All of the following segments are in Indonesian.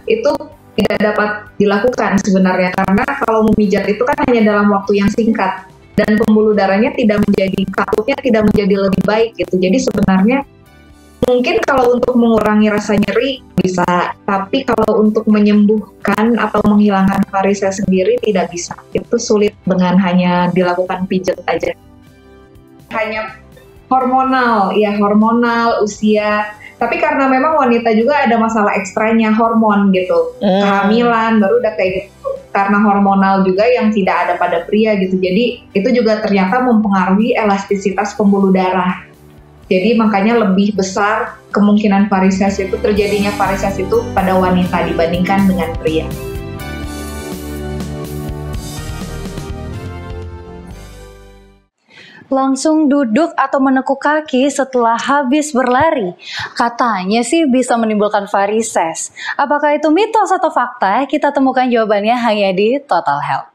itu tidak dapat dilakukan sebenarnya, karena kalau memijat itu kan hanya dalam waktu yang singkat dan pembuluh darahnya katupnya tidak menjadi lebih baik gitu. Jadi sebenarnya mungkin kalau untuk mengurangi rasa nyeri bisa, tapi kalau untuk menyembuhkan atau menghilangkan varises sendiri tidak bisa. Itu sulit dengan hanya dilakukan pijat aja. Hanya hormonal, usia. Tapi karena memang wanita juga ada masalah ekstranya, hormon gitu. Kehamilan baru udah kayak gitu. Karena hormonal juga yang tidak ada pada pria gitu. Jadi itu juga ternyata mempengaruhi elastisitas pembuluh darah. Jadi makanya lebih besar kemungkinan terjadinya varises itu pada wanita dibandingkan dengan pria. Langsung duduk atau menekuk kaki setelah habis berlari, katanya sih bisa menimbulkan varises. Apakah itu mitos atau fakta? Kita temukan jawabannya hanya di Total Health.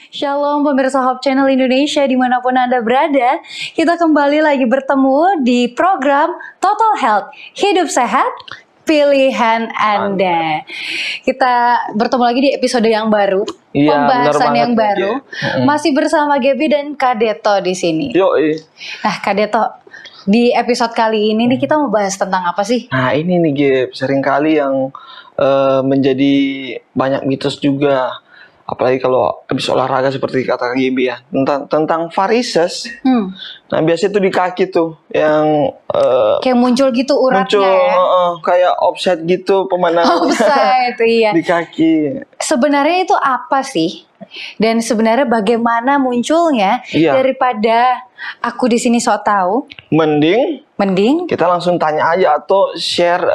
Shalom pemirsa Hope Channel Indonesia dimanapun Anda berada, kita kembali lagi bertemu di program Total Health, hidup sehat, pilihan Anda. Kita bertemu lagi di episode yang baru, pembahasan yang baru, masih bersama Gaby dan Kak Deto di sini. Nah Kak Deto, di episode kali ini nih kita mau bahas tentang apa sih? Nah ini nih Gab, seringkali yang menjadi banyak mitos juga. Apalagi kalau habis olahraga seperti kata Gibi ya, tentang varises. Nah biasa itu di kaki tuh yang kayak muncul gitu uratnya kayak offset gitu pemandangan. Offset, iya. Di kaki. Sebenarnya itu apa sih? Dan sebenarnya bagaimana munculnya? Daripada aku di sini sok tahu. Mending kita langsung tanya aja atau share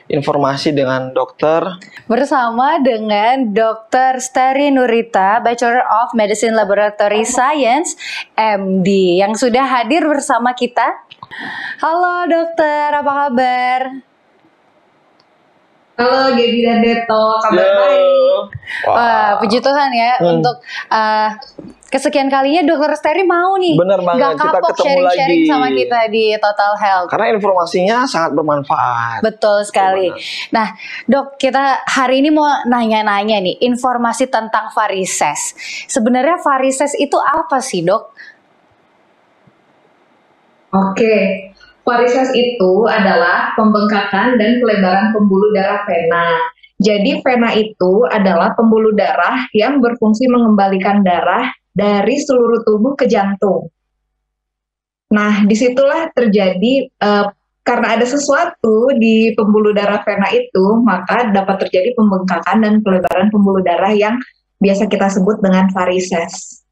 informasi dengan dokter. Bersama dengan Dr. Steri Nurita, Bachelor of Medicine Laboratory Science, MD, yang sudah hadir bersama kita. Halo dokter, apa kabar? Halo Gaby dan Deto, kabar baik. Wah, puji Tuhan ya untuk kesekian kalinya Dokter Steri mau nih. Bener banget, kita ketemu sharing sama kita di Total Health. Karena informasinya sangat bermanfaat. Betul sekali. Nah, Dok, kita hari ini mau nanya-nanya nih informasi tentang varises. Sebenarnya varises itu apa sih, Dok? Oke. Varises itu adalah pembengkakan dan pelebaran pembuluh darah vena. Jadi vena itu adalah pembuluh darah yang berfungsi mengembalikan darah dari seluruh tubuh ke jantung. Nah, disitulah terjadi, karena ada sesuatu di pembuluh darah vena itu, maka dapat terjadi pembengkakan dan pelebaran pembuluh darah yang biasa kita sebut dengan varises.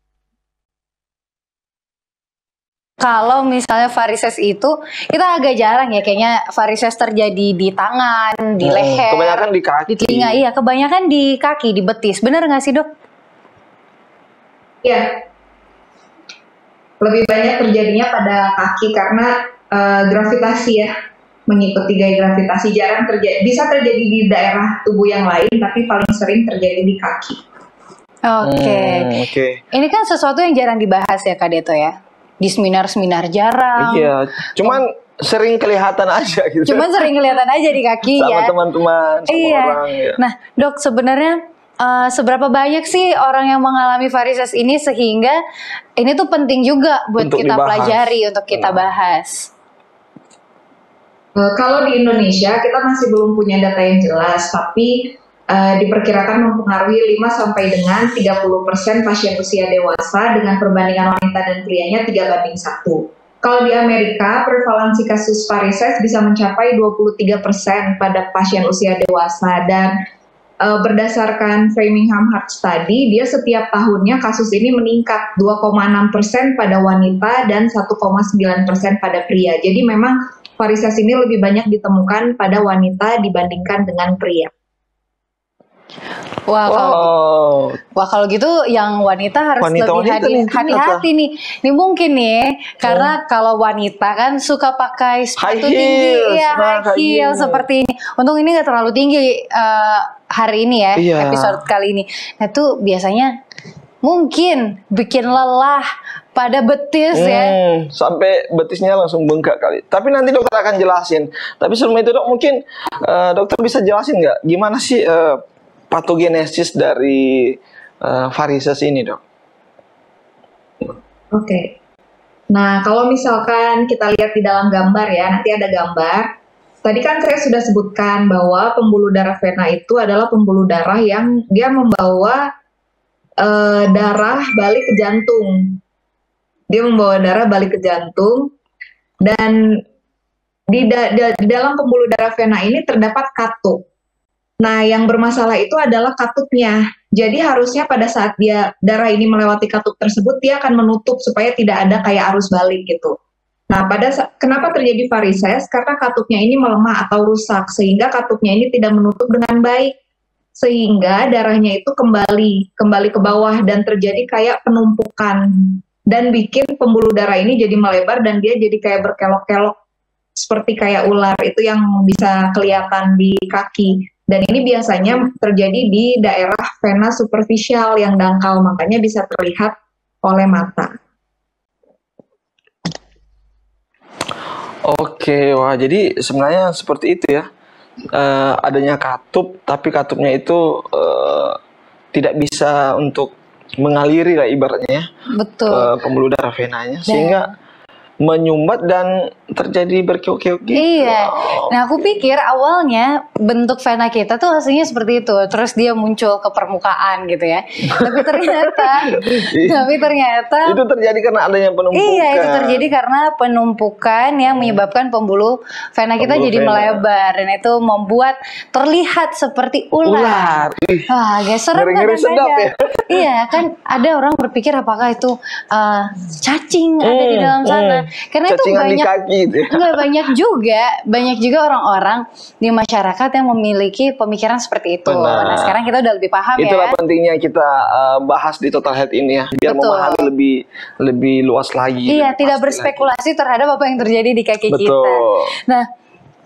Kalau misalnya varises itu, kita agak jarang ya kayaknya varises terjadi di tangan, di leher, kebanyakan di kaki, di telinga. Iya, kebanyakan di kaki, di betis. Benar nggak sih, Dok? Iya, lebih banyak terjadinya pada kaki karena gravitasi ya, mengikuti gaya gravitasi. Jarang bisa terjadi di daerah tubuh yang lain, tapi paling sering terjadi di kaki. Oke. Ini kan sesuatu yang jarang dibahas ya Kak Deto ya. Di seminar-seminar jarang. Iya, cuman sering kelihatan aja gitu. Cuman sering kelihatan aja di kaki sama ya. Sama teman-teman, sama orang. Ya. Nah, Dok, sebenarnya seberapa banyak sih orang yang mengalami varises ini sehingga ini tuh penting juga buat untuk kita pelajari, untuk kita bahas. Kalau di Indonesia kita masih belum punya data yang jelas, tapi diperkirakan mempengaruhi 5 sampai dengan 30% pasien usia dewasa dengan perbandingan wanita dan prianya 3:1. Kalau di Amerika, prevalensi kasus varises bisa mencapai 23% pada pasien usia dewasa dan berdasarkan Framingham Heart Study, dia setiap tahunnya kasus ini meningkat 2,6% pada wanita dan 1,9% pada pria. Jadi memang varises ini lebih banyak ditemukan pada wanita dibandingkan dengan pria. Wah, kalau gitu yang wanita harus lebih hati-hati nih. Ini mungkin nih, karena kalau wanita kan suka pakai sepatu tinggi, high heel seperti ini. Untung ini nggak terlalu tinggi hari ini ya, episode kali ini. Nah itu biasanya mungkin bikin lelah pada betis ya. Sampai betisnya langsung bengkak kali. Tapi nanti dokter akan jelasin. Tapi sebelum itu dok, mungkin dokter bisa jelasin nggak gimana sih patogenesis dari varises ini dok? Oke. Nah kalau misalkan kita lihat di dalam gambar ya, nanti ada gambar. Tadi kan saya sudah sebutkan bahwa pembuluh darah vena itu adalah pembuluh darah yang dia membawa darah balik ke jantung. Dia membawa darah balik ke jantung, dan di dalam pembuluh darah vena ini terdapat katup. Nah, yang bermasalah itu adalah katupnya. Jadi harusnya pada saat darah ini melewati katup tersebut, dia akan menutup supaya tidak ada kayak arus balik gitu. Nah, kenapa terjadi varises? Karena katupnya ini melemah atau rusak, sehingga katupnya ini tidak menutup dengan baik. Sehingga darahnya itu kembali ke bawah dan terjadi kayak penumpukan. Dan bikin pembuluh darah ini jadi melebar dan dia jadi kayak berkelok-kelok seperti kayak ular. Itu yang bisa kelihatan di kaki. Dan ini biasanya terjadi di daerah vena superficial yang dangkal, makanya bisa terlihat oleh mata. Oke, wah jadi sebenarnya seperti itu ya. Adanya katup, tapi katupnya itu tidak bisa untuk mengaliri lah ibaratnya ya. Betul. Ke pembuluh darah venanya, sehingga menyumbat dan terjadi berkeok-keok gitu. Iya. Nah aku pikir awalnya bentuk vena kita tuh aslinya seperti itu, terus dia muncul ke permukaan gitu ya. Tapi ternyata itu terjadi karena adanya penumpukan. Iya, itu terjadi karena penumpukan yang menyebabkan pembuluh vena kita jadi melebar, dan itu membuat terlihat seperti ular. Wah, guys, serem sedap ya. Iya, kan ada orang berpikir apakah itu cacing ada di dalam sana. Karena cacingan itu banyak juga orang-orang di masyarakat yang memiliki pemikiran seperti itu. Nah, sekarang kita udah lebih paham. Itulah pentingnya kita bahas di Total Health ini ya, biar memahami lebih luas lagi. Iya, tidak berspekulasi terhadap apa yang terjadi di kaki kita. Nah,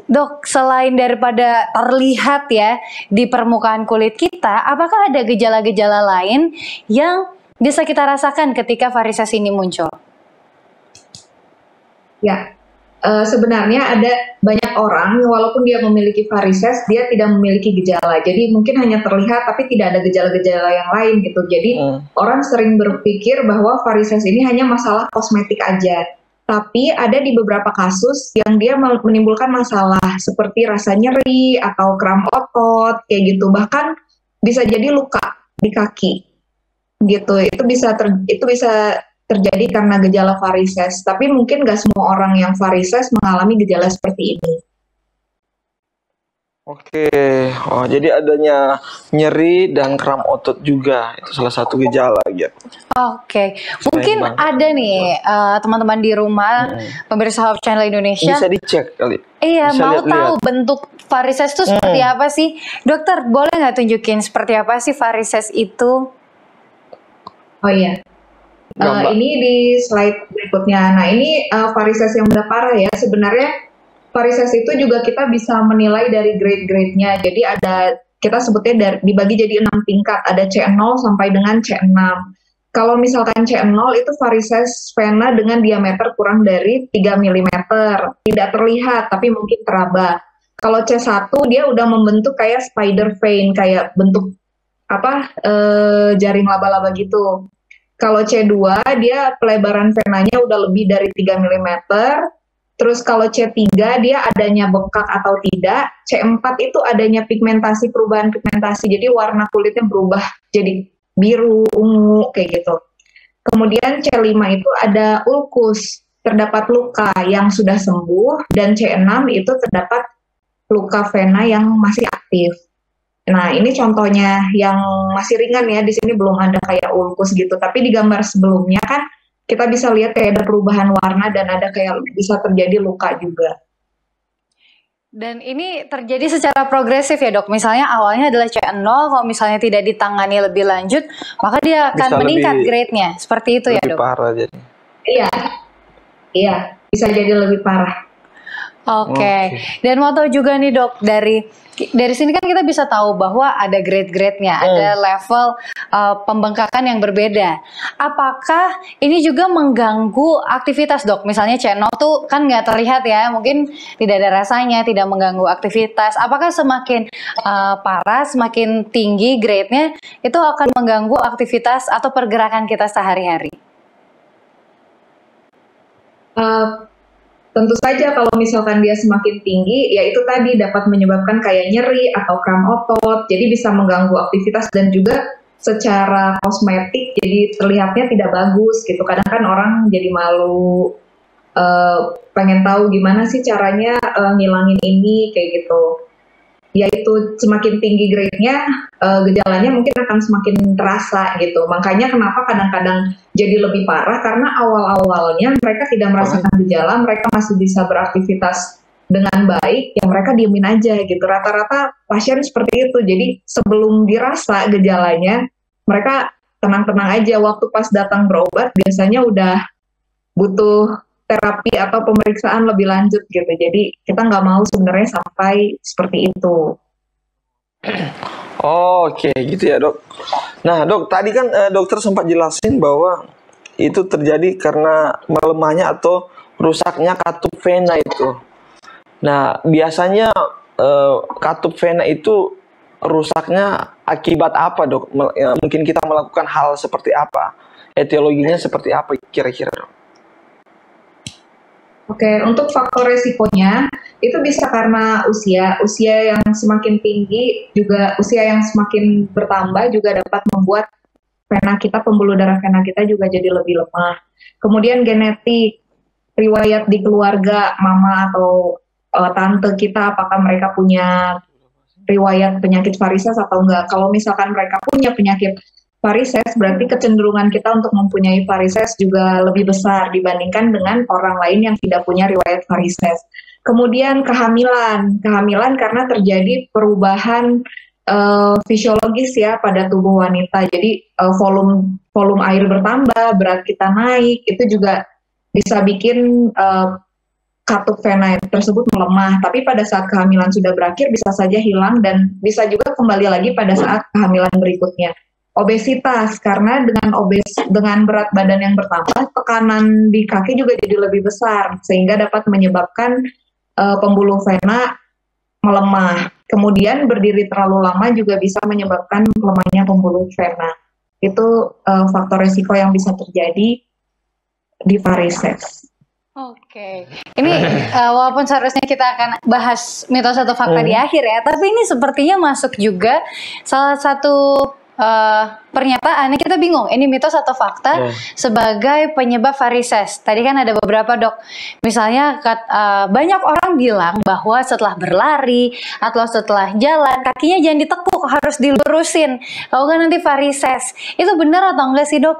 dok, selain daripada terlihat ya di permukaan kulit kita, apakah ada gejala-gejala lain yang bisa kita rasakan ketika varises ini muncul? Ya, sebenarnya ada banyak orang walaupun dia memiliki varises, dia tidak memiliki gejala. Jadi mungkin hanya terlihat tapi tidak ada gejala-gejala yang lain gitu. Jadi orang sering berpikir bahwa varises ini hanya masalah kosmetik aja. Tapi ada di beberapa kasus yang dia menimbulkan masalah seperti rasa nyeri atau kram otot kayak gitu. Bahkan bisa jadi luka di kaki gitu. Itu bisa terjadi karena gejala varises, tapi mungkin nggak semua orang yang varises mengalami gejala seperti ini. Oke, jadi adanya nyeri dan kram otot juga, itu salah satu gejala ya. Oke, mungkin ada nih teman-teman di rumah, pemirsa Hope Channel Indonesia. Bisa dicek kali. Iya, mau tahu bentuk varises itu seperti apa sih? Dokter, boleh nggak tunjukin seperti apa sih varises itu? Oh iya. Ini di slide berikutnya. Nah, ini varises yang udah parah ya. Sebenarnya varises itu juga kita bisa menilai dari grade-grade-nya. Jadi kita sebutnya dibagi jadi 6 tingkat. Ada C0 sampai dengan C6. Kalau misalkan C0 itu varises vena dengan diameter kurang dari 3 mm. Tidak terlihat, tapi mungkin teraba. Kalau C1 dia udah membentuk kayak spider vein, kayak bentuk jaring laba-laba gitu. Kalau C2 dia pelebaran venanya udah lebih dari 3 mm. Terus kalau C3 dia adanya bengkak atau tidak. C4 itu adanya pigmentasi, perubahan pigmentasi. Jadi warna kulitnya berubah jadi biru, ungu kayak gitu. Kemudian C5 itu ada ulkus, terdapat luka yang sudah sembuh, dan C6 itu terdapat luka vena yang masih aktif. Nah, ini contohnya yang masih ringan ya, di sini belum ada kayak ulkus gitu, tapi di gambar sebelumnya kan kita bisa lihat kayak ada perubahan warna dan ada kayak bisa terjadi luka juga. Dan ini terjadi secara progresif ya dok. Misalnya awalnya adalah CN0, kalau misalnya tidak ditangani lebih lanjut, maka dia akan Bisa meningkat lebih- grade-nya. Seperti itu ya Lebih dok? parah jadi. Iya, iya, bisa jadi lebih parah. Oke. Dan mau tahu juga nih dok, dari sini kan kita bisa tahu bahwa ada grade-grade-nya, ada level pembengkakan yang berbeda. Apakah ini juga mengganggu aktivitas dok? Misalnya channel tuh kan nggak terlihat ya, mungkin tidak ada rasanya, tidak mengganggu aktivitas. Apakah semakin parah, semakin tinggi grade-nya, itu akan mengganggu aktivitas atau pergerakan kita sehari-hari? Tentu saja kalau misalkan dia semakin tinggi, ya itu tadi dapat menyebabkan kayak nyeri atau kram otot, jadi bisa mengganggu aktivitas dan juga secara kosmetik jadi terlihatnya tidak bagus gitu. Kadang kan orang jadi malu, pengen tahu gimana sih caranya ngilangin ini kayak gitu. Yaitu semakin tinggi grade-nya, gejalanya mungkin akan semakin terasa gitu. Makanya kenapa kadang-kadang jadi lebih parah, karena awal-awalnya mereka tidak merasakan gejala, mereka masih bisa beraktivitas dengan baik, ya mereka diemin aja gitu. Rata-rata pasien seperti itu. Jadi sebelum dirasa gejalanya, mereka tenang-tenang aja. Waktu pas datang berobat, biasanya udah butuh terapi atau pemeriksaan lebih lanjut gitu. Jadi kita nggak mau sebenarnya sampai seperti itu. Oke, gitu ya dok. Nah dok, tadi kan dokter sempat jelasin bahwa itu terjadi karena melemahnya atau rusaknya katup vena itu. Nah biasanya katup vena itu rusaknya akibat apa dok? Mungkin kita melakukan hal seperti apa? Etiologinya seperti apa kira-kira dok? Oke, untuk faktor resikonya itu bisa karena usia yang semakin tinggi, juga usia yang semakin bertambah juga dapat membuat vena kita, pembuluh darah vena kita juga jadi lebih lemah. Kemudian genetik, riwayat di keluarga, mama atau tante kita, apakah mereka punya riwayat penyakit varises atau enggak. Kalau misalkan mereka punya penyakit varises, berarti kecenderungan kita untuk mempunyai varises juga lebih besar dibandingkan dengan orang lain yang tidak punya riwayat varises. Kemudian kehamilan karena terjadi perubahan fisiologis ya pada tubuh wanita. Jadi volume air bertambah, berat kita naik, itu juga bisa bikin katup vena tersebut melemah. Tapi pada saat kehamilan sudah berakhir bisa saja hilang dan bisa juga kembali lagi pada saat kehamilan berikutnya. Obesitas, karena dengan berat badan yang bertambah, tekanan di kaki juga jadi lebih besar, sehingga dapat menyebabkan pembuluh vena melemah. Kemudian berdiri terlalu lama juga bisa menyebabkan melemahnya pembuluh vena. Itu faktor risiko yang bisa terjadi di varises. Oke, ini walaupun seharusnya kita akan bahas mitos atau fakta di akhir ya, tapi ini sepertinya masuk juga salah satu pernyataan yang kita bingung, ini mitos atau fakta sebagai penyebab varises. Tadi kan ada beberapa dok, misalnya banyak orang bilang bahwa setelah berlari atau setelah jalan kakinya jangan ditekuk, harus dilurusin, kalau kan nanti varises. Itu benar atau enggak sih dok?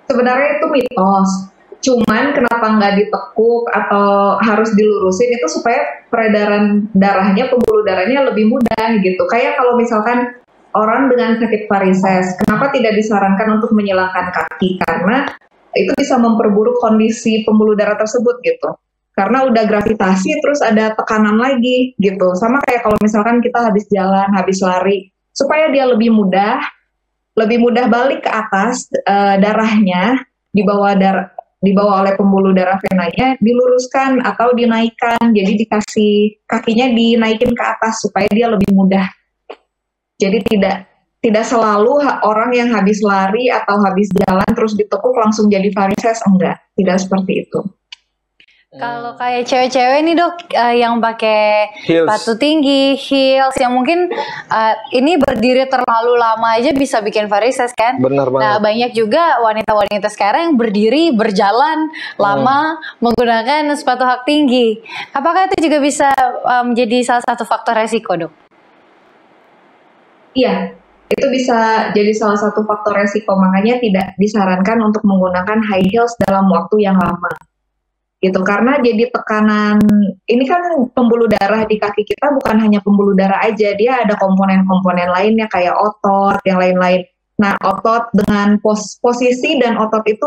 Sebenarnya itu mitos. Cuman kenapa nggak ditekuk atau harus dilurusin itu supaya peredaran darahnya, pembuluh darahnya lebih mudah gitu. Kayak kalau misalkan orang dengan sakit varises, kenapa tidak disarankan untuk menyilangkan kaki? Karena itu bisa memperburuk kondisi pembuluh darah tersebut gitu. Karena udah gravitasi terus ada tekanan lagi gitu. Sama kayak kalau misalkan kita habis jalan, habis lari, supaya dia lebih mudah balik ke atas, darahnya dibawa oleh pembuluh darah venanya diluruskan atau dinaikkan, jadi dikasih kakinya dinaikin ke atas supaya dia lebih mudah. Jadi tidak selalu orang yang habis lari atau habis jalan terus ditekuk langsung jadi varises, enggak, tidak seperti itu. Kalau kayak cewek-cewek nih dok, yang pakai sepatu tinggi, heels, yang mungkin ini berdiri terlalu lama aja bisa bikin varises kan? Benar banget. Nah banyak juga wanita-wanita sekarang yang berdiri, berjalan lama menggunakan sepatu hak tinggi. Apakah itu juga bisa menjadi salah satu faktor resiko dok? Iya, itu bisa jadi salah satu faktor resiko. Makanya tidak disarankan untuk menggunakan high heels dalam waktu yang lama. gitu. Karena jadi tekanan, ini kan pembuluh darah di kaki kita bukan hanya pembuluh darah aja, dia ada komponen-komponen lainnya kayak otot, yang lain-lain. Nah, otot dengan posisi dan otot itu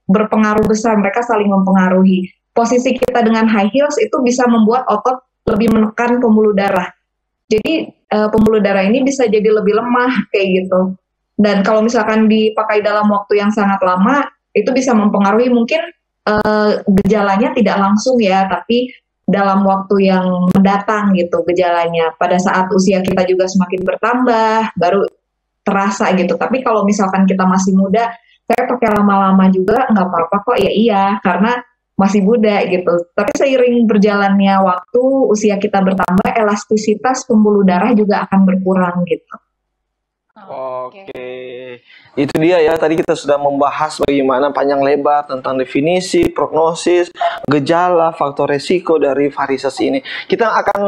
berpengaruh besar, mereka saling mempengaruhi. Posisi kita dengan high heels itu bisa membuat otot lebih menekan pembuluh darah. Jadi pembuluh darah ini bisa jadi lebih lemah kayak gitu. Dan kalau misalkan dipakai dalam waktu yang sangat lama, itu bisa mempengaruhi mungkin gejalanya tidak langsung ya, tapi dalam waktu yang mendatang gitu gejalanya. Pada saat usia kita juga semakin bertambah, baru terasa gitu. Tapi kalau misalkan kita masih muda, saya pakai lama-lama juga nggak apa-apa kok, ya iya, karena masih muda gitu. Tapi seiring berjalannya waktu, usia kita bertambah, elastisitas pembuluh darah juga akan berkurang gitu. Oke, itu dia ya. Tadi kita sudah membahas bagaimana panjang lebar tentang definisi, prognosis, gejala, faktor resiko dari varises ini. Kita akan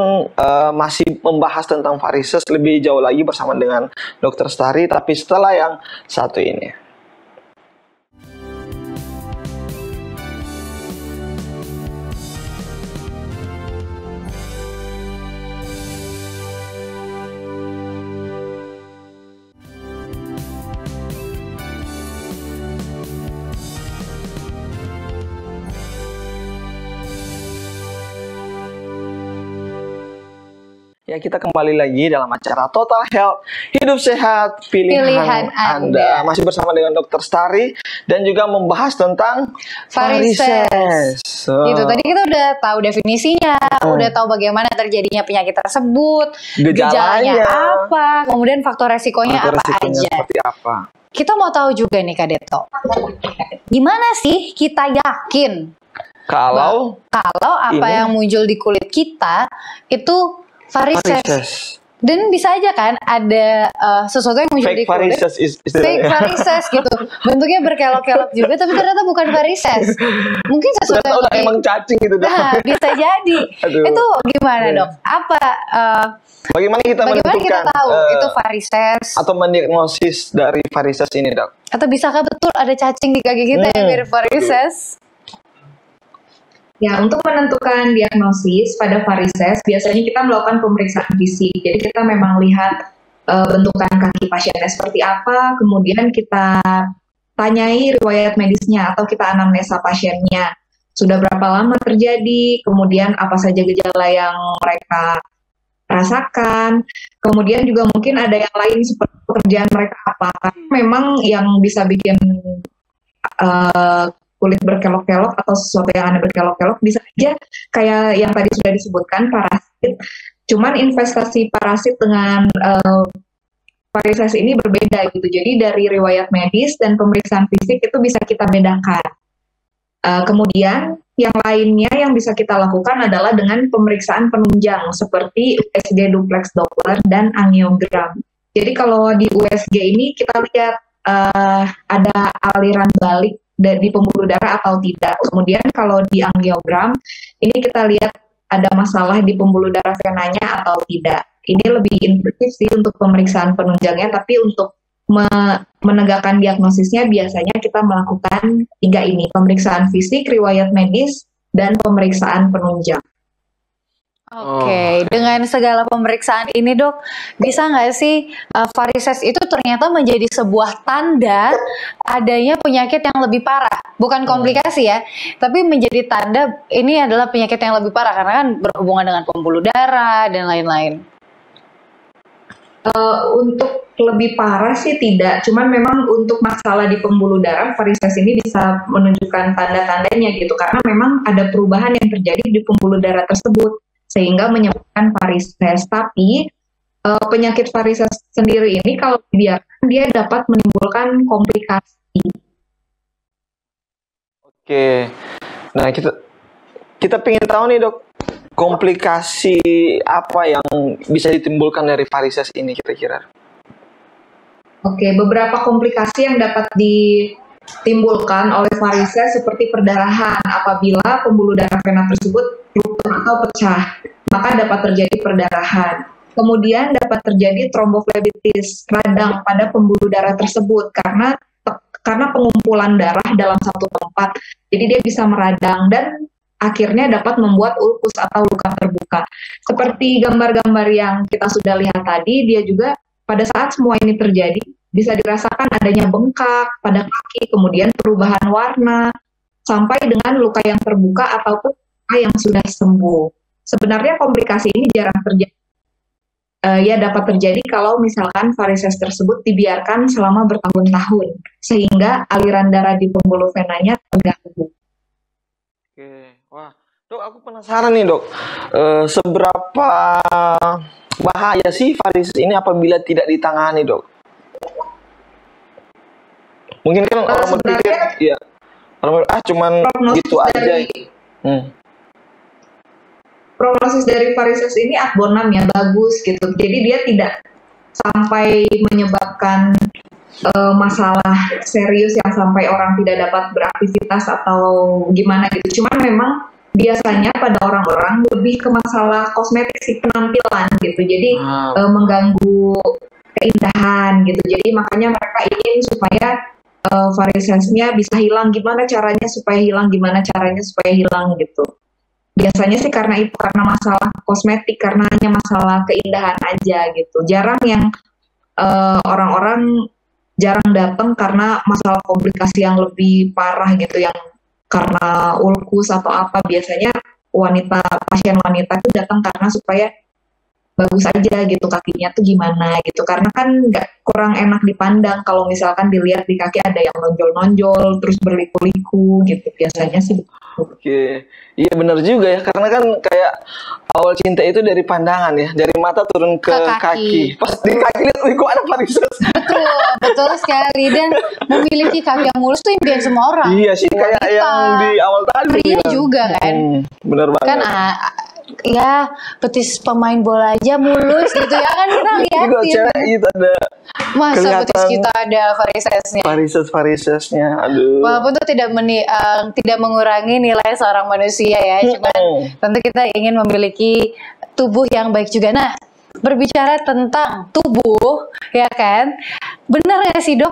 masih membahas tentang varises lebih jauh lagi bersama dengan Dr. Stari, tapi setelah yang satu ini. Ya, kita kembali lagi dalam acara Total Health, hidup sehat, pilihan Anda. Masih bersama dengan Dr. Stari dan juga membahas tentang varises. Gitu. Tadi kita udah tahu definisinya, udah tahu bagaimana terjadinya penyakit tersebut, gejalanya apa, kemudian faktor resikonya apa aja. Seperti apa. Kita mau tahu juga nih Kak Deto, gimana sih kita yakin kalau apa yang muncul di kulit kita itu varises. Dan bisa aja kan ada sesuatu yang muncul di kulit, fake varises gitu, bentuknya berkelok-kelok juga, tapi ternyata bukan varises. Mungkin sesuatu yang emang cacing gitu. Nah, bisa jadi. Itu gimana dok? Apa? Bagaimana kita tahu itu varises? Atau mendiagnosis dari varises ini dok? Atau bisakah betul ada cacing di kaki kita yang mirip varises? Ya, untuk menentukan diagnosis pada varises, biasanya kita melakukan pemeriksaan fisik. Jadi kita memang lihat bentukan kaki pasiennya seperti apa, kemudian kita tanyai riwayat medisnya atau kita anamnesa pasiennya. Sudah berapa lama terjadi, kemudian apa saja gejala yang mereka rasakan, kemudian juga mungkin ada yang lain seperti pekerjaan mereka apa. Memang yang bisa bikin kulit berkelok-kelok atau sesuatu yang aneh berkelok-kelok bisa aja kayak yang tadi sudah disebutkan, parasit. Cuman investasi parasit dengan varises ini berbeda gitu. Jadi dari riwayat medis dan pemeriksaan fisik itu bisa kita bedakan. Kemudian yang lainnya yang bisa kita lakukan adalah dengan pemeriksaan penunjang seperti USG duplex Doppler dan angiogram. Jadi kalau di USG ini kita lihat ada aliran balik di pembuluh darah atau tidak. Kemudian kalau di angiogram, ini kita lihat ada masalah di pembuluh darah venanya atau tidak. Ini lebih invasif sih untuk pemeriksaan penunjangnya, tapi untuk menegakkan diagnosisnya biasanya kita melakukan 3 ini, pemeriksaan fisik, riwayat medis, dan pemeriksaan penunjang. Oke, dengan segala pemeriksaan ini dok, bisa nggak sih varises itu ternyata menjadi sebuah tanda adanya penyakit yang lebih parah? Bukan komplikasi ya, tapi menjadi tanda ini adalah penyakit yang lebih parah karena kan berhubungan dengan pembuluh darah dan lain-lain. Untuk lebih parah sih tidak, cuman memang untuk masalah di pembuluh darah, varises ini bisa menunjukkan tanda-tandanya gitu, karena memang ada perubahan yang terjadi di pembuluh darah tersebut sehingga menyebabkan varises. Tapi penyakit varises sendiri ini kalau dibiarkan dia dapat menimbulkan komplikasi. Oke, nah kita pengen tahu nih dok, komplikasi apa yang bisa ditimbulkan dari varises ini kira-kira? Oke, beberapa komplikasi yang dapat ditimbulkan oleh varises seperti perdarahan. Apabila pembuluh darah vena tersebut ruptur atau pecah, maka dapat terjadi perdarahan. Kemudian dapat terjadi tromboflebitis, radang pada pembuluh darah tersebut karena pengumpulan darah dalam satu tempat. Jadi dia bisa meradang, dan akhirnya dapat membuat ulkus atau luka terbuka. Seperti gambar-gambar yang kita sudah lihat tadi, dia juga pada saat semua ini terjadi bisa dirasakan adanya bengkak pada kaki, kemudian perubahan warna, sampai dengan luka yang terbuka ataupun luka yang sudah sembuh. Sebenarnya komplikasi ini jarang terjadi. Ya dapat terjadi kalau misalkan varises tersebut dibiarkan selama bertahun-tahun, sehingga aliran darah di pembuluh venanya terganggu. Oke, wah, dok, aku penasaran nih dok, seberapa bahaya sih varises ini apabila tidak ditangani dok? Mungkin kan orang berpikir, ya, orang cuman gitu aja. Prognosis dari varises ini abonam ya, bagus gitu. Jadi dia tidak sampai menyebabkan masalah serius yang sampai orang tidak dapat beraktivitas atau gimana gitu. Cuman memang biasanya pada orang-orang lebih ke masalah kosmetik sih, penampilan gitu. Jadi mengganggu keindahan gitu. Jadi makanya mereka ingin supaya varisesnya bisa hilang. Gimana caranya supaya hilang? Gimana caranya supaya hilang gitu. Biasanya sih karena itu, karena masalah kosmetik, karena hanya masalah keindahan aja gitu. Jarang yang orang-orang jarang datang karena masalah komplikasi yang lebih parah gitu, yang karena ulkus atau apa. Biasanya pasien wanita itu datang karena supaya bagus aja gitu kakinya tuh gimana gitu, karena kan nggak, kurang enak dipandang kalau misalkan dilihat di kaki ada yang nonjol-nonjol terus berliku-liku gitu, biasanya sih. Oke, iya benar juga ya, karena kan kayak awal cinta itu dari pandangan ya, dari mata turun ke kaki. Pas di kaki lihat, kok ada varises. Betul sekali, dan memiliki kaki yang mulus tuh impian semua orang. Iya sih, kayak yang di awal tadi. Pria juga kan. Benar banget. Kan ya betis pemain bola aja mulus gitu ya kan, kita liatin. Cewek itu ada. Masa betis kita ada varisesnya. Varisesnya, aduh. Walaupun itu tidak mengurangi nilai seorang manusia ya, cuman tentu kita ingin memiliki tubuh yang baik juga. Nah, berbicara tentang tubuh, ya kan, benar nggak sih dok?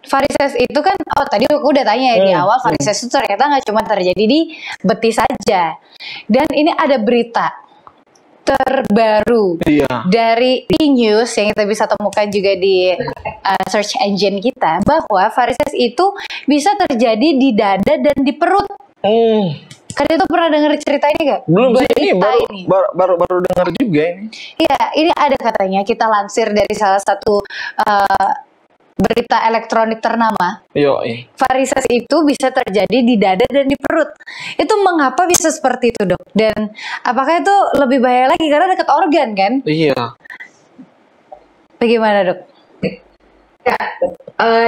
Varises itu kan, tadi aku udah tanya ya di awal, varises itu ternyata nggak cuma terjadi di betis saja. Dan ini ada berita terbaru dari E-News yang kita bisa temukan juga di search engine kita, bahwa varises itu bisa terjadi di dada dan di perut. Kalian tuh pernah dengar cerita ini gak? Belum sih, ini baru dengar juga ini. Iya, ini ada katanya, kita lansir dari salah satu berita elektronik ternama. Varises itu bisa terjadi di dada dan di perut. Itu mengapa bisa seperti itu dok? Dan apakah itu lebih bahaya lagi karena dekat organ kan? Iya. Bagaimana dok? Ya,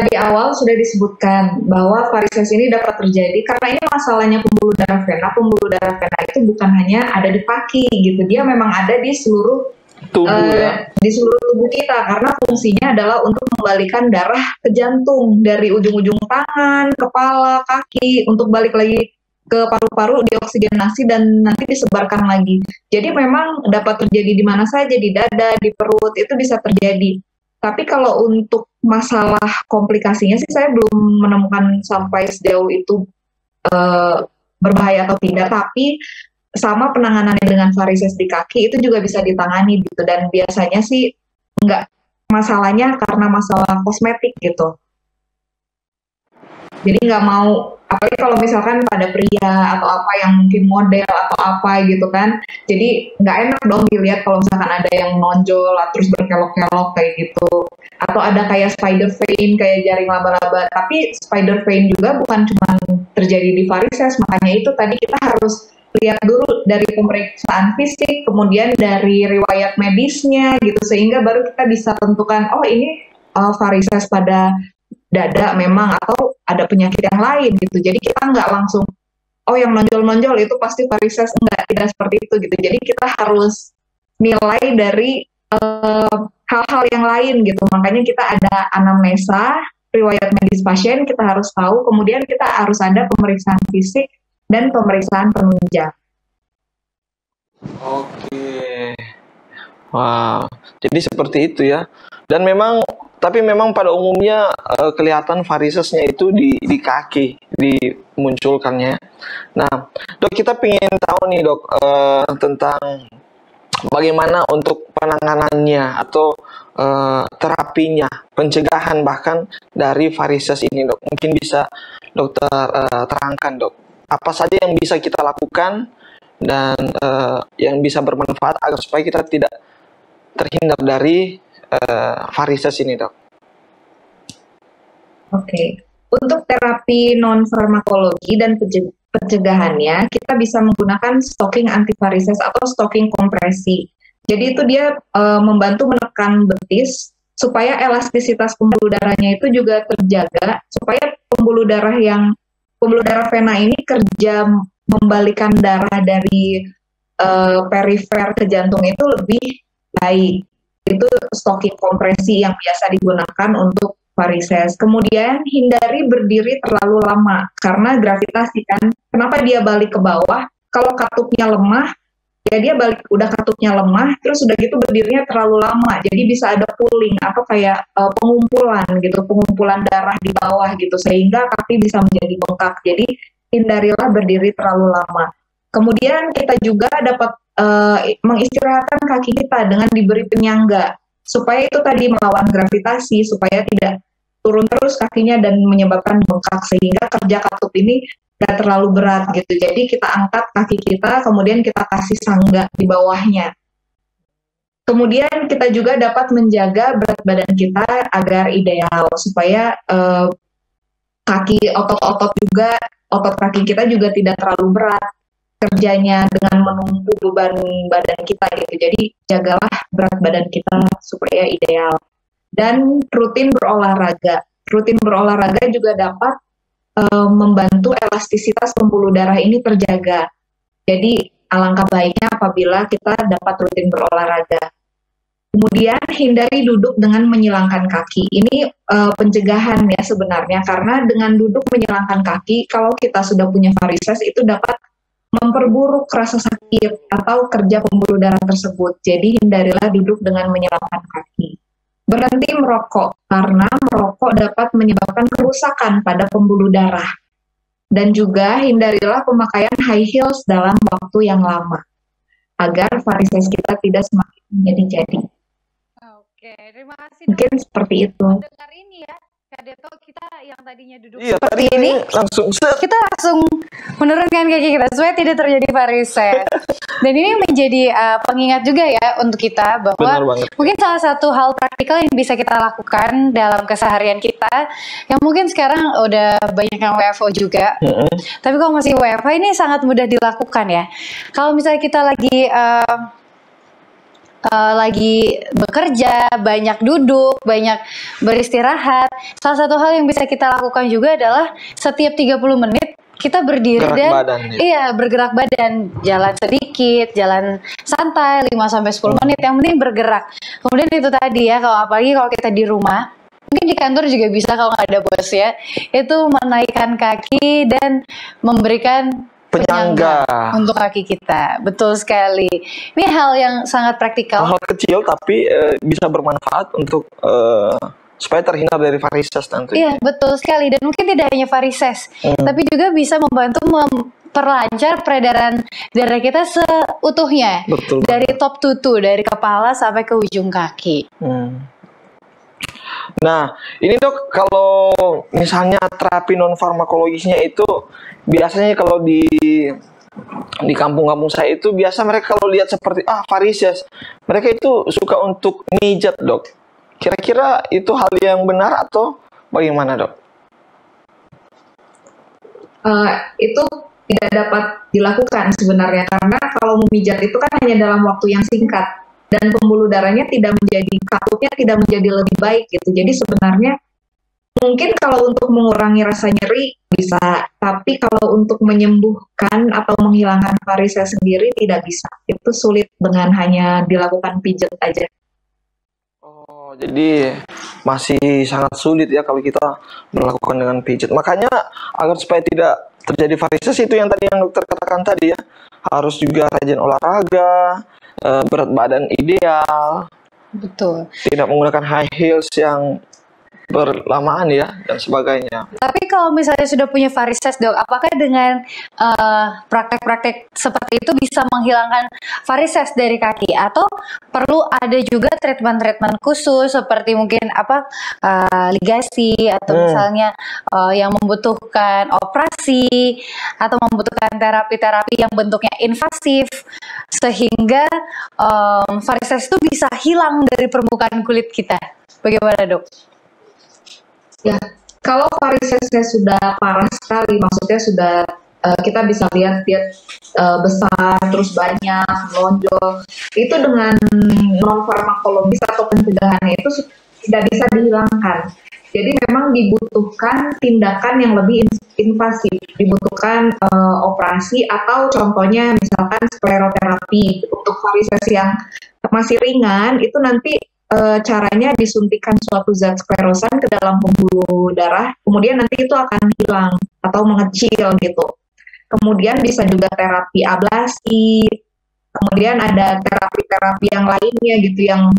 di awal sudah disebutkan bahwa varises ini dapat terjadi karena ini masalahnya pembuluh darah vena. Pembuluh darah vena itu bukan hanya ada di kaki gitu, dia memang ada di seluruh tubuh di seluruh tubuh kita, karena fungsinya adalah untuk membalikan darah ke jantung dari ujung-ujung tangan, kepala, kaki untuk balik lagi ke paru-paru, dioksigenasi dan nanti disebarkan lagi. Jadi memang dapat terjadi di mana saja, di dada, di perut, itu bisa terjadi. Tapi kalau untuk masalah komplikasinya sih saya belum menemukan sampai sejauh itu berbahaya atau tidak, tapi sama penanganannya dengan varises di kaki itu juga bisa ditangani gitu, dan biasanya sih nggak, masalahnya karena masalah kosmetik gitu. Jadi nggak mau, apalagi kalau misalkan pada pria atau apa yang mungkin model atau apa gitu kan, jadi nggak enak dong dilihat kalau misalkan ada yang nonjol terus berkelok-kelok kayak gitu, atau ada kayak spider vein, kayak jaring laba-laba. Tapi spider vein juga bukan cuma terjadi di varises, makanya itu tadi kita harus lihat dulu dari pemeriksaan fisik, kemudian dari riwayat medisnya gitu, sehingga baru kita bisa tentukan, oh ini varises pada dada memang, atau ada penyakit yang lain gitu. Jadi kita nggak langsung, oh yang nonjol-nonjol itu pasti varises, tidak seperti itu gitu. Jadi kita harus nilai dari hal-hal yang lain gitu. Makanya kita ada anamnesa, riwayat medis pasien kita harus tahu, kemudian kita harus ada pemeriksaan fisik dan pemeriksaan penunjang. Oke. Wow. Jadi seperti itu ya. Dan memang Tapi memang pada umumnya kelihatan varisesnya itu di kaki, dimunculkannya. Nah, dok, kita pengen tahu nih dok, tentang bagaimana untuk penanganannya atau terapinya, pencegahan bahkan dari varises ini dok. Mungkin bisa dokter terangkan dok, apa saja yang bisa kita lakukan dan yang bisa bermanfaat agar supaya kita tidak terhindar dari varises ini dok. Oke. Untuk terapi non-farmakologi dan pencegahannya, kita bisa menggunakan stocking antivarises atau stocking kompresi. Jadi itu dia membantu menekan betis supaya elastisitas pembuluh darahnya itu juga terjaga, supaya pembuluh darah vena ini kerja membalikan darah dari perifer ke jantung itu lebih baik. Itu stocking kompresi yang biasa digunakan untuk varises. Kemudian hindari berdiri terlalu lama karena gravitasi kan. Kenapa dia balik ke bawah? Kalau katupnya lemah, ya dia balik, udah katupnya lemah, terus udah gitu berdirinya terlalu lama. Jadi bisa ada pooling atau kayak pengumpulan darah di bawah gitu sehingga kaki bisa menjadi bengkak. Jadi hindarilah berdiri terlalu lama. Kemudian kita juga dapat mengistirahatkan kaki kita dengan diberi penyangga supaya itu tadi melawan gravitasi, supaya tidak turun terus kakinya dan menyebabkan bengkak sehingga kerja katup ini tidak terlalu berat gitu. Jadi kita angkat kaki kita, kemudian kita kasih sangga di bawahnya. Kemudian kita juga dapat menjaga berat badan kita agar ideal supaya otot kaki kita juga tidak terlalu berat kerjanya dengan menumpu beban badan kita gitu. Jadi jagalah berat badan kita supaya ideal. Dan rutin berolahraga. Rutin berolahraga juga dapat membantu elastisitas pembuluh darah ini terjaga. Jadi alangkah baiknya apabila kita dapat rutin berolahraga. Kemudian hindari duduk dengan menyilangkan kaki. Ini pencegahan ya sebenarnya, karena dengan duduk menyilangkan kaki, kalau kita sudah punya varises itu dapat memperburuk rasa sakit atau kerja pembuluh darah tersebut. Jadi hindarilah duduk dengan menyilangkan kaki. Berhenti merokok, karena merokok dapat menyebabkan kerusakan pada pembuluh darah. Dan juga hindarilah pemakaian high heels dalam waktu yang lama, agar varises kita tidak semakin menjadi-jadi. Oke, terima kasih. Mungkin seperti itu. Dengar ini ya, Kak Deto, kita yang tadinya duduk seperti ini, kita langsung menurunkan kaki kita supaya tidak terjadi varises. Dan ini menjadi pengingat juga ya untuk kita bahwa mungkin salah satu hal praktikal yang bisa kita lakukan dalam keseharian kita, yang mungkin sekarang udah banyak yang WFO juga, tapi kalau masih WFH ini sangat mudah dilakukan ya. Kalau misalnya kita lagi bekerja, banyak duduk, banyak beristirahat, salah satu hal yang bisa kita lakukan juga adalah setiap 30 menit kita berdiri bergerak badan, jalan sedikit, jalan santai 5-10 menit, yang penting bergerak. Kemudian itu tadi ya, kalau apalagi kalau kita di rumah, mungkin di kantor juga bisa kalau nggak ada bos ya, itu menaikkan kaki dan memberikan penyangga untuk kaki kita. Betul sekali. Ini hal yang sangat praktikal. Hal kecil tapi bisa bermanfaat untuk supaya terhindar dari varises nanti. Iya, betul sekali. Dan mungkin tidak hanya varises, tapi juga bisa membantu memperlancar peredaran darah kita seutuhnya. Betul. Dari top tutu, dari kepala sampai ke ujung kaki. Nah, ini dok, kalau misalnya terapi non farmakologisnya itu biasanya kalau di kampung-kampung saya itu biasa mereka kalau lihat seperti varises, mereka itu suka untuk mijat dok. Kira-kira itu hal yang benar atau bagaimana dok? Itu tidak dapat dilakukan sebenarnya, karena kalau memijat itu kan hanya dalam waktu yang singkat dan pembuluh darahnya katupnya tidak menjadi lebih baik gitu. Jadi sebenarnya mungkin kalau untuk mengurangi rasa nyeri bisa, tapi kalau untuk menyembuhkan atau menghilangkan varises sendiri tidak bisa. Itu sulit dengan hanya dilakukan pijat aja. Jadi masih sangat sulit ya kalau kita melakukan dengan pijat. Makanya agar supaya tidak terjadi varises itu yang tadi yang dokter katakan tadi ya, harus juga rajin olahraga, berat badan ideal, Betul. Tidak menggunakan high heels yang berlamaan ya dan sebagainya. Tapi kalau misalnya sudah punya varises dok, apakah dengan praktek-praktek seperti itu bisa menghilangkan varises dari kaki atau perlu ada juga treatment-treatment khusus seperti mungkin ligasi atau misalnya yang membutuhkan operasi atau membutuhkan terapi-terapi yang bentuknya invasif sehingga varises itu bisa hilang dari permukaan kulit kita. Bagaimana dok? Ya, kalau varisesnya sudah parah sekali, maksudnya sudah kita bisa lihat dia besar, terus banyak, melonjol, itu dengan non farmakologis atau pencegahannya itu tidak bisa dihilangkan. Jadi memang dibutuhkan tindakan yang lebih invasif, dibutuhkan operasi atau contohnya misalkan skleroterapi. Untuk varises yang masih ringan itu nanti caranya disuntikan suatu zat sklerosan ke dalam pembuluh darah, kemudian nanti itu akan hilang atau mengecil gitu. Kemudian bisa juga terapi ablasi, kemudian ada terapi-terapi yang lainnya gitu yang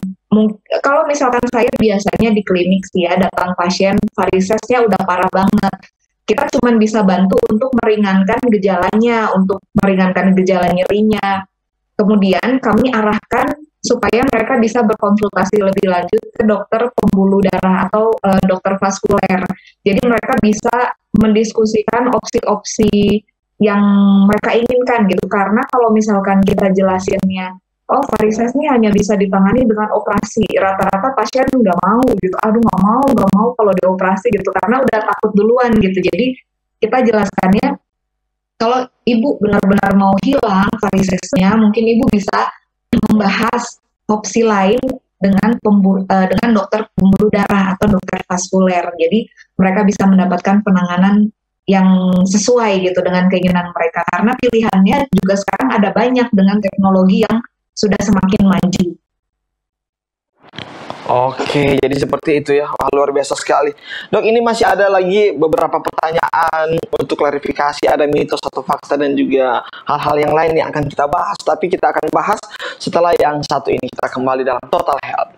kalau misalkan saya biasanya di klinik sih ya, datang pasien varisesnya udah parah banget. Kita cuma bisa bantu untuk meringankan gejalanya, untuk meringankan gejala nyerinya. Kemudian kami arahkan supaya mereka bisa berkonsultasi lebih lanjut ke dokter pembuluh darah atau dokter vaskuler. Jadi mereka bisa mendiskusikan opsi-opsi yang mereka inginkan gitu. Karena kalau misalkan kita jelasinnya, oh varises ini hanya bisa ditangani dengan operasi, rata-rata pasien nggak mau gitu. Aduh nggak mau kalau dioperasi gitu, karena udah takut duluan gitu. Jadi kita jelaskannya, kalau ibu benar-benar mau hilang varisesnya, mungkin ibu bisa membahas opsi lain dengan dokter pembuluh darah atau dokter vaskuler. Jadi mereka bisa mendapatkan penanganan yang sesuai gitu dengan keinginan mereka. Karena pilihannya juga sekarang ada banyak dengan teknologi yang sudah semakin maju. Oke, jadi seperti itu ya. Wah, luar biasa sekali. Dok, ini masih ada lagi beberapa pertanyaan untuk klarifikasi. Ada mitos atau fakta dan juga hal-hal yang lain yang akan kita bahas. Tapi kita akan bahas setelah yang satu ini. Kita kembali dalam Total Health.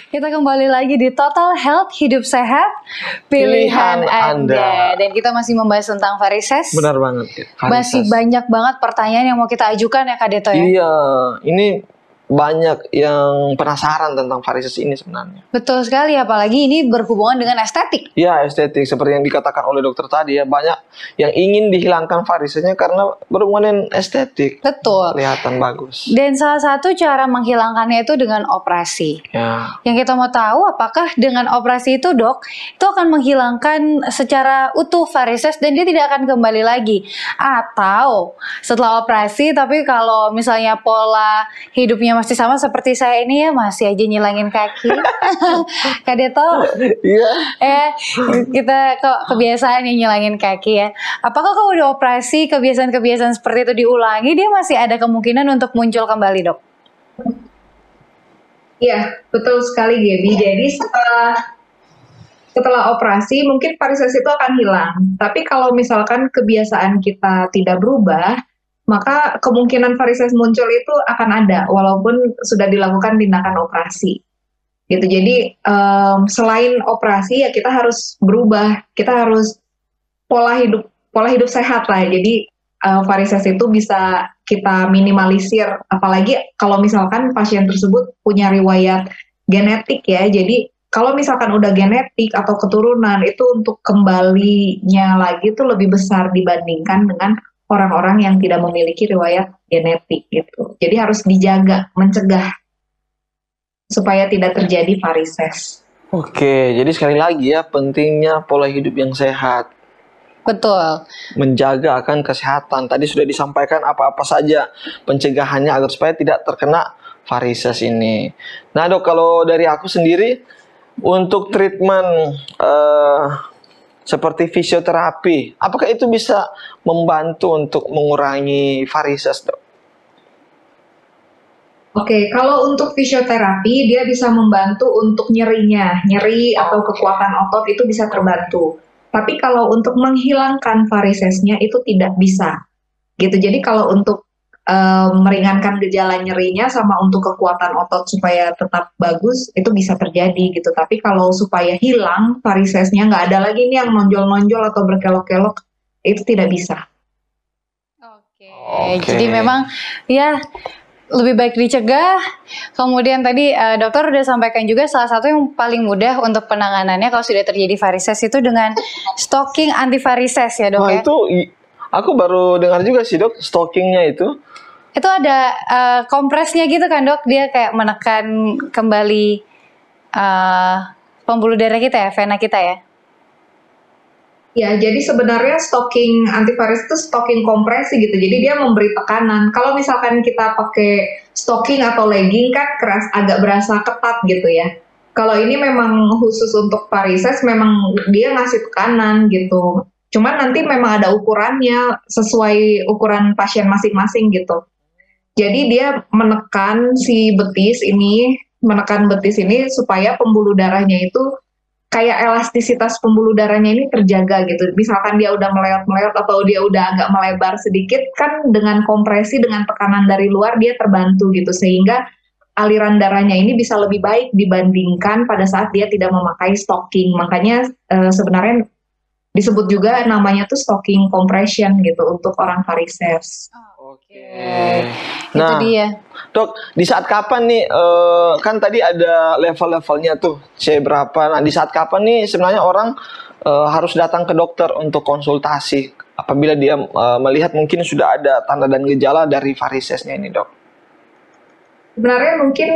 Kita kembali lagi di Total Health, hidup sehat, pilihan Anda. Dan kita masih membahas tentang varises. Benar banget. Varises. Masih banyak banget pertanyaan yang mau kita ajukan ya Kak Deto ya? Iya, ini banyak yang penasaran tentang varises ini sebenarnya. Betul sekali, apalagi ini berhubungan dengan estetik. Ya, estetik seperti yang dikatakan oleh dokter tadi ya, banyak yang ingin dihilangkan varisesnya karena berhubungan dengan estetik. Betul. Kelihatan bagus. Dan salah satu cara menghilangkannya itu dengan operasi. Ya. Yang kita mau tahu apakah dengan operasi itu dok, itu akan menghilangkan secara utuh varises dan dia tidak akan kembali lagi. Atau setelah operasi tapi kalau misalnya pola hidupnya masih sama seperti saya ini ya, masih aja nyilangin kaki. Kak Deto, Iya. kita kok kebiasaan nih nyilangin kaki ya. Apakah kalau udah operasi kebiasaan-kebiasaan seperti itu diulangi, dia masih ada kemungkinan untuk muncul kembali dok? Iya, betul sekali Gaby. Jadi setelah operasi mungkin varises itu akan hilang. Tapi kalau misalkan kebiasaan kita tidak berubah, maka kemungkinan varises muncul itu akan ada walaupun sudah dilakukan tindakan operasi. Gitu. Jadi selain operasi ya kita harus berubah, kita harus pola hidup sehat lah. Jadi varises itu bisa kita minimalisir, apalagi kalau misalkan pasien tersebut punya riwayat genetik ya. Jadi kalau misalkan udah genetik atau keturunan, itu untuk kembalinya lagi itu lebih besar dibandingkan dengan orang-orang yang tidak memiliki riwayat genetik gitu. Jadi harus dijaga, mencegah supaya tidak terjadi varises. Oke, jadi sekali lagi ya, pentingnya pola hidup yang sehat. Betul. Menjaga akan kesehatan. Tadi sudah disampaikan apa-apa saja pencegahannya agar supaya tidak terkena varises ini. Nah dok, kalau dari aku sendiri untuk treatment seperti fisioterapi. Apakah itu bisa membantu untuk mengurangi varises, Dok? Oke, kalau untuk fisioterapi dia bisa membantu untuk nyeri atau kekuatan otot itu bisa terbantu. Tapi kalau untuk menghilangkan varisesnya itu tidak bisa, gitu. Jadi kalau untuk meringankan gejala nyerinya sama untuk kekuatan otot supaya tetap bagus itu bisa terjadi gitu. Tapi kalau supaya hilang varisesnya nggak ada lagi nih yang nonjol-nonjol atau berkelok-kelok itu tidak bisa. Oke. Jadi memang ya lebih baik dicegah. Kemudian tadi dokter udah sampaikan juga salah satu yang paling mudah untuk penanganannya kalau sudah terjadi varises itu dengan stocking anti varises ya, Dok. Wah, ya. itu aku baru dengar juga sih, Dok, stockingnya itu. Itu ada kompresnya gitu kan, Dok. Dia kayak menekan kembali pembuluh darah kita ya, vena kita ya. Ya, jadi sebenarnya stocking antivaris itu stocking kompresi gitu. Jadi dia memberi tekanan. Kalau misalkan kita pakai stocking atau legging kan agak berasa ketat gitu ya. Kalau ini memang khusus untuk varises, memang dia ngasih tekanan gitu. Cuman nanti memang ada ukurannya sesuai ukuran pasien masing-masing gitu. Jadi dia menekan menekan betis ini supaya pembuluh darahnya itu kayak elastisitas pembuluh darahnya ini terjaga gitu. Misalkan dia udah meleot-meleot atau dia udah agak melebar sedikit, kan dengan kompresi, dengan tekanan dari luar dia terbantu gitu. Sehingga aliran darahnya ini bisa lebih baik dibandingkan pada saat dia tidak memakai stocking. Makanya sebenarnya disebut juga namanya tuh stocking compression gitu untuk orang varises. Oke. Itu dia. Dok, di saat kapan nih, kan tadi ada level-levelnya tuh, C berapa. Nah, di saat kapan nih sebenarnya orang harus datang ke dokter untuk konsultasi apabila dia melihat mungkin sudah ada tanda dan gejala dari varisesnya ini, Dok? Sebenarnya mungkin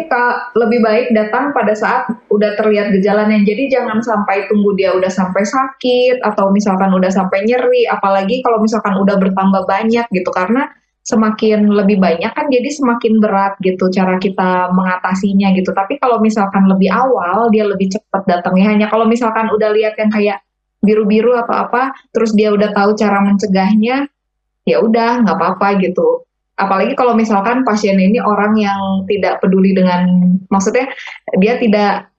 lebih baik datang pada saat udah terlihat gejalanya. Jadi jangan sampai tunggu dia udah sampai sakit atau misalkan udah sampai nyeri. Apalagi kalau misalkan udah bertambah banyak gitu. Karena semakin lebih banyak kan jadi semakin berat gitu cara kita mengatasinya gitu. Tapi kalau misalkan lebih awal dia lebih cepat datangnya. Hanya kalau misalkan udah lihat yang kayak biru-biru atau apa, terus dia udah tahu cara mencegahnya, ya udah nggak apa-apa gitu. Apalagi kalau misalkan pasien ini orang yang tidak peduli dengan, maksudnya dia tidak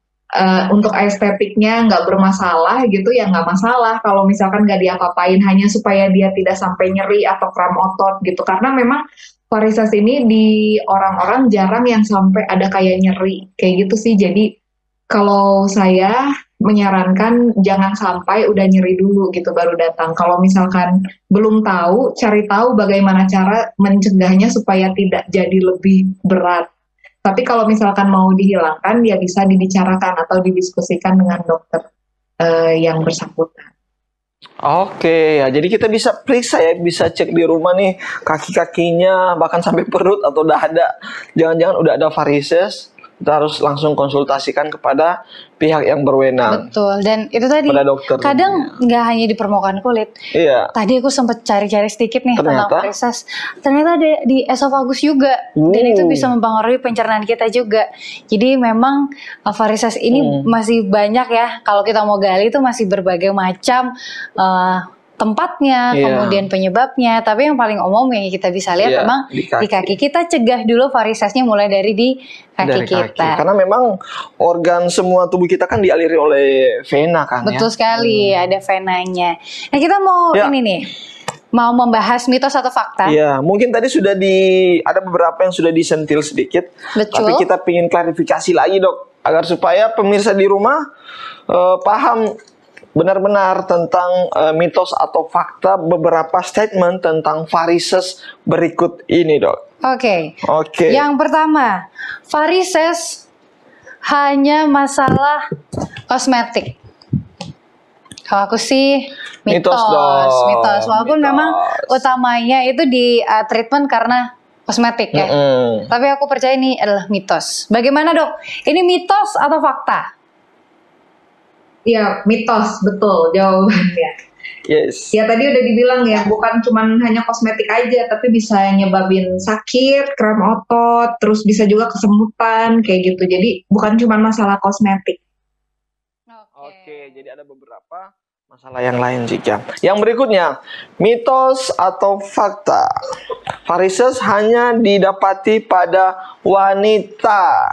untuk estetiknya nggak bermasalah gitu, ya nggak masalah kalau misalkan nggak diapa-apain, hanya supaya dia tidak sampai nyeri atau kram otot gitu. Karena memang varises ini di orang-orang jarang yang sampai ada kayak nyeri kayak gitu sih. Jadi kalau saya menyarankan jangan sampai udah nyeri dulu gitu baru datang. Kalau misalkan belum tahu, cari tahu bagaimana cara mencegahnya supaya tidak jadi lebih berat. Tapi kalau misalkan mau dihilangkan, ya bisa dibicarakan atau didiskusikan dengan dokter yang bersangkutan. Oke, ya jadi kita bisa periksa ya, bisa cek di rumah nih kaki-kakinya, bahkan sampai perut atau dada. Jangan-jangan udah ada varises, kita harus langsung konsultasikan kepada pihak yang berwenang. Betul, dan itu tadi pada dokter. Kadang nggak hanya di permukaan kulit. Iya. Tadi aku sempat cari-cari sedikit nih tentang varises. Ternyata ada di esofagus juga, dan itu bisa mempengaruhi pencernaan kita juga. Jadi memang varises ini masih banyak ya. Kalau kita mau gali itu masih berbagai macam tempatnya, kemudian penyebabnya. Tapi yang paling umum yang kita bisa lihat memang di kaki. Kita cegah dulu varisesnya mulai dari di kaki kita. Karena memang organ semua tubuh kita kan dialiri oleh vena kan. Betul sekali, ada venanya. Nah kita mau ini nih, mau membahas mitos atau fakta. Iya, mungkin tadi sudah ada beberapa yang sudah disentil sedikit. Betul. Tapi kita ingin klarifikasi lagi, Dok, agar supaya pemirsa di rumah paham benar-benar tentang mitos atau fakta beberapa statement tentang varises berikut ini, Dok. Oke. Yang pertama, varises hanya masalah kosmetik. Kalau aku sih mitos. Walaupun memang utamanya itu di treatment karena kosmetik ya. Tapi aku percaya ini adalah mitos. Bagaimana, Dok? Ini mitos atau fakta? Ya, mitos, betul jawabannya. Yes. Ya tadi udah dibilang ya, bukan cuman hanya kosmetik aja, tapi bisa nyebabin sakit, kram otot, terus bisa juga kesemutan, kayak gitu. Jadi bukan cuma masalah kosmetik. Oke, jadi ada beberapa masalah yang lain juga. Yang berikutnya, mitos atau fakta. Varises hanya didapati pada wanita.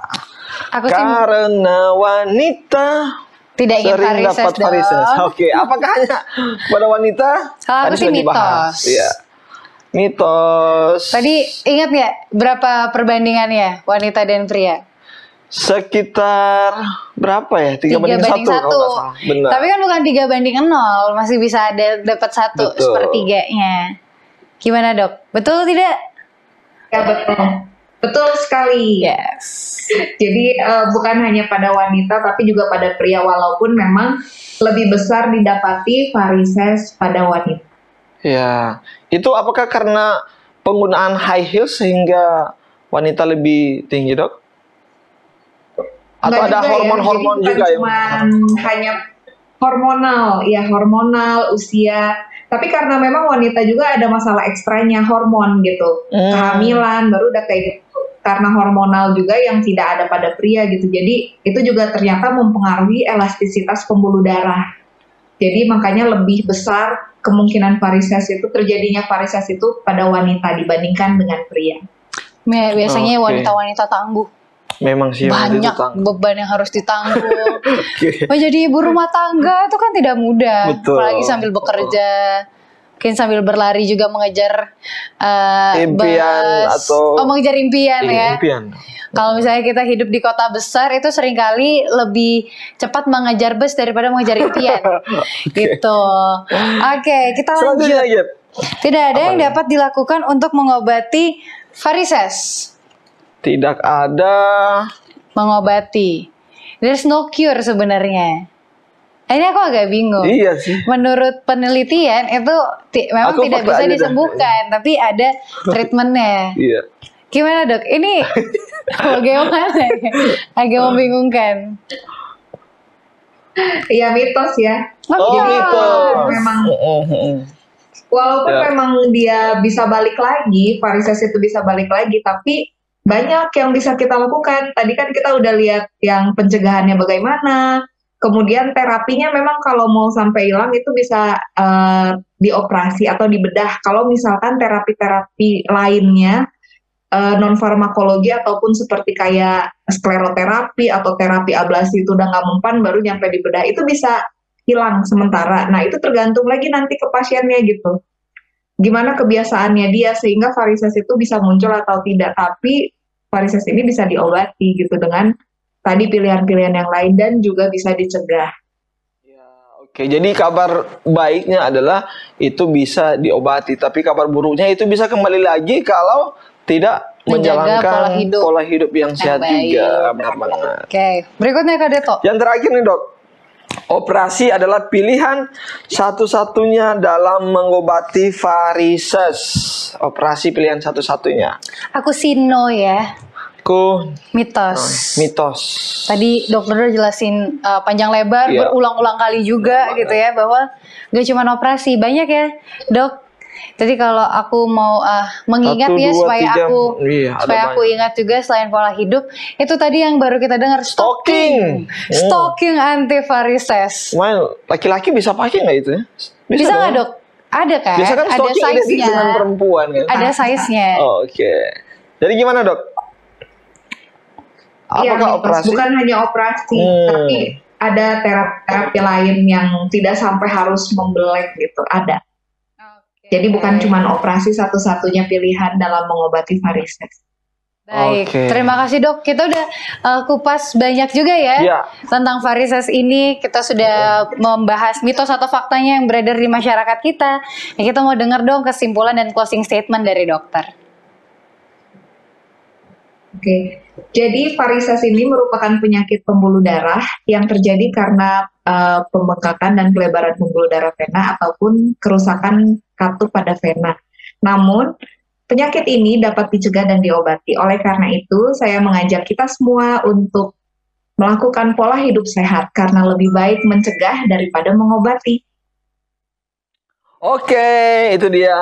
Aku sih Karena wanita tidak ingin sering varises dapat varises. dong. Oke, apakah hanya pada wanita? Kalau aku Tadi sih sudah dibahas. mitos. Iya. Mitos. Tadi ingat nggak berapa perbandingannya wanita dan pria? Sekitar berapa ya? 3 3 banding banding 1 1. kalau nggak salah. Benar. Tapi kan bukan 3 banding 0, masih bisa ada dapat 1 Betul. sepertiganya. Gimana dok? Betul tidak? Ya betul, betul sekali. Yes. Jadi bukan hanya pada wanita tapi juga pada pria, walaupun memang lebih besar didapati varises pada wanita. Ya, itu apakah karena penggunaan high heels sehingga wanita lebih tinggi, dok? Atau Nggak ada juga ya, hormon-hormon jadi bukan juga yang cuman hanya hormonal, ya hormonal, usia. Tapi karena memang wanita juga ada masalah ekstranya hormon gitu, kehamilan baru udah kayak gitu. Karena hormonal juga yang tidak ada pada pria gitu. Jadi itu juga ternyata mempengaruhi elastisitas pembuluh darah. Jadi makanya lebih besar kemungkinan varises itu terjadinya varises itu pada wanita dibandingkan dengan pria. Biasanya Oke. wanita-wanita tangguh. Memang sih Banyak beban yang harus ditanggung. Menjadi ibu rumah tangga itu kan tidak mudah. Betul. Apalagi sambil bekerja. Mungkin sambil berlari juga mengejar impian bus. atau mengejar impian ya. impian. Kalau misalnya kita hidup di kota besar itu seringkali lebih cepat mengejar bus daripada mengejar impian. Gitu. Oke, kita Selanjutnya, lanjut. Gip. Tidak ada yang dapat dilakukan untuk mengobati varises. Tidak ada. Mengobati. There's no cure sebenarnya. Ini aku agak bingung. Iya sih. Menurut penelitian itu memang Aku tidak fakta bisa aja dah. disembuhkan, tapi ada treatmentnya. Iya. Gimana dok? Ini bagaimana? Agak membingungkan. Iya mitos ya. Oh, Iya. mitos. Memang walaupun Ya. memang dia bisa balik lagi, varises itu bisa balik lagi, tapi banyak yang bisa kita lakukan. Tadi kan kita udah lihat yang pencegahannya bagaimana. Kemudian terapinya memang kalau mau sampai hilang itu bisa dioperasi atau dibedah. Kalau misalkan terapi-terapi lainnya non farmakologi ataupun seperti kayak skleroterapi atau terapi ablasi itu udah nggak mempan, baru nyampe dibedah, itu bisa hilang sementara. Nah itu tergantung lagi nanti ke pasiennya gitu. Gimana kebiasaannya dia sehingga varises itu bisa muncul atau tidak. Tapi varises ini bisa diobati gitu dengan tadi pilihan-pilihan yang lain dan juga bisa dicegah. Ya, oke, jadi kabar baiknya adalah itu bisa diobati, tapi kabar buruknya itu bisa kembali lagi kalau tidak Menjaga menjalankan pola hidup yang sehat baik. juga. Benar banget. Oke, berikutnya Kak Deto. Yang terakhir nih dok, operasi adalah pilihan satu-satunya dalam mengobati varises. Operasi pilihan satu-satunya. Aku sih no ya. Mitos. Mitos. Tadi dokter udah jelasin panjang lebar, Iya. berulang-ulang kali juga gitu ya, bahwa gak cuma operasi, banyak ya dok. Jadi kalau aku mau mengingat 1, ya 2, supaya 3. aku Iya, ada supaya aku banyak. ingat juga selain pola hidup, itu tadi yang baru kita dengar Stalking. Stalking anti varises. Well, laki-laki bisa pakai nggak itu ya? Bisa nggak dong. dok? Ada kan? Biasa kan Ada stalking identik size-nya. dengan perempuan kan? Ada size-nya. Oh, oke. Jadi gimana dok? Iya, Apakah mitos. operasi? Bukan hanya operasi, tapi ada terapi lain yang tidak sampai harus membelek gitu. Ada. Jadi bukan cuma operasi satu-satunya pilihan dalam mengobati varises. Baik, Oke. terima kasih dok. Kita udah kupas banyak juga ya Iya. tentang varises ini. Kita sudah membahas mitos atau faktanya yang beredar di masyarakat kita. Ya, kita mau dengar dong kesimpulan dan closing statement dari dokter. Oke, jadi varises ini merupakan penyakit pembuluh darah yang terjadi karena pembengkakan dan pelebaran pembuluh darah vena ataupun kerusakan katup pada vena. Namun, penyakit ini dapat dicegah dan diobati. Oleh karena itu, saya mengajak kita semua untuk melakukan pola hidup sehat karena lebih baik mencegah daripada mengobati. Oke, itu dia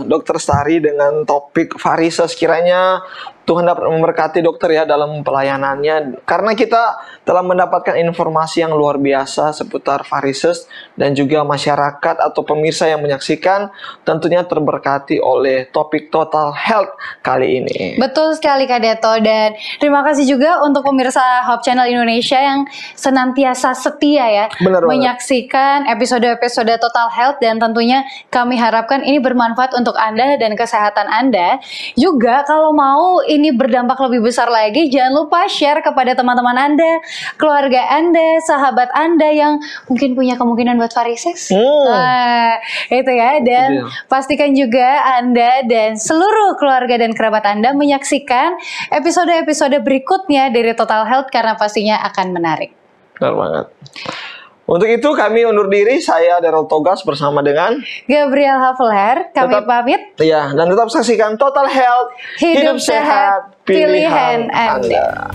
Dokter Stari dengan topik varises. Kiranya Tuhan dapat memberkati dokter ya dalam pelayanannya, karena kita telah mendapatkan informasi yang luar biasa seputar varises, dan juga masyarakat atau pemirsa yang menyaksikan tentunya terberkati oleh topik Total Health kali ini. Betul sekali Kak Deto, dan terima kasih juga untuk pemirsa Hope Channel Indonesia yang senantiasa setia ya menyaksikan episode-episode Total Health, dan tentunya kami harapkan ini bermanfaat untuk Anda dan kesehatan Anda. Juga kalau mau ini berdampak lebih besar lagi, jangan lupa share kepada teman-teman Anda, keluarga Anda, sahabat Anda yang mungkin punya kemungkinan buat varises. Nah, itu ya, dan pastikan juga Anda dan seluruh keluarga dan kerabat Anda menyaksikan episode-episode berikutnya dari Total Health, karena pastinya akan menarik. Benar banget. Untuk itu kami undur diri, saya Daryl Togas bersama dengan Gabriel Haveler, kami pamit. Iya, dan tetap saksikan Total Health, hidup sehat, pilihan Anda.